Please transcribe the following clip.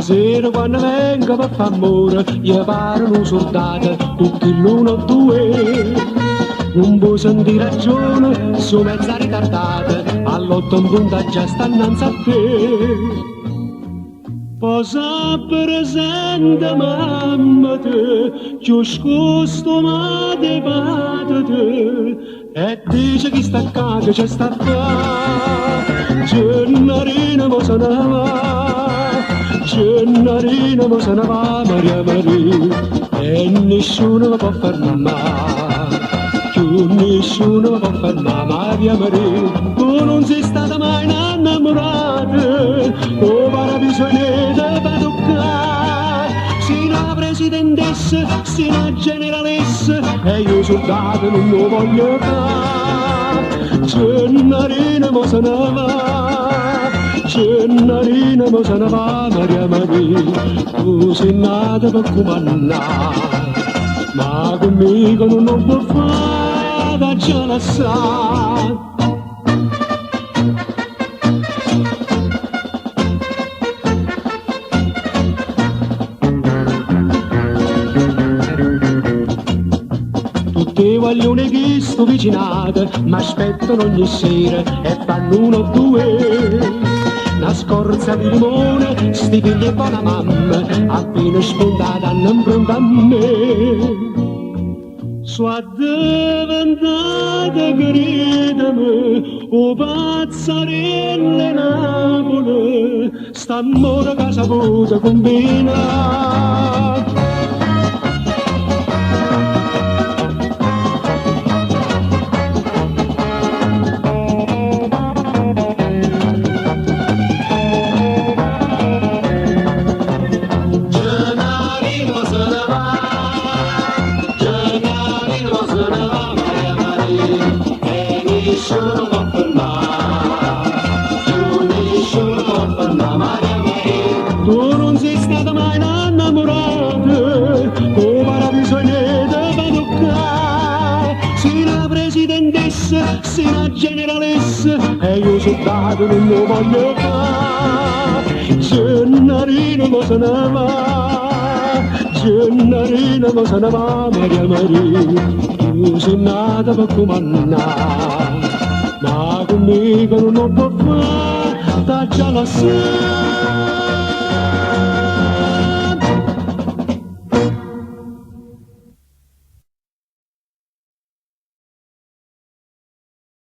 sera quando vengo per far amore, gli pare un soldato, tutti l'uno o due. Non può sentire ragione, su mezza ritardata, all'otto in punta già sta innanzi a te. Posa presente mamma te, ci ho scosto ma te patete, e dice che sta a casa c'è sta qua, Gennarina mo se ne va, Gennarina mo se ne va, Maria Maria, e nessuno mi può fermare, più nessuno mi può fermare, Maria Maria, tu non sei stata mai innamorata, o para bisogno per toccare, sino alla presidentessa, sino alla generalessa, e io soldato non lo voglio fare. Gennarina mo se ne va, Gennarina mo se ne va, Maria Maria, tu sei nata per comandare, ma conmigo non lo può fare, già la sa. Tutti vogliono che sto vicinato, mi aspettano ogni sera e fanno uno o due. Una scorza di limone, sti figli e buona mamma, appena spuntata hanno pronta a me. Sono diventata, credimi, o pazzarella Napoli, st'amore che saputo combinare. Nessuno può fermare, nessuno può fermare, Maria Maria. Tu non sei stata mai innamorata, come era bisogno di toccare, sino alla presidentessa, sino alla generalessa, e io soldato non lo voglio fare. Gennarina mo se ne va, Gennarina mo se ne va, Maria Maria, tu sei nata per comandare, ma conmigo non lo può fare, già la sa.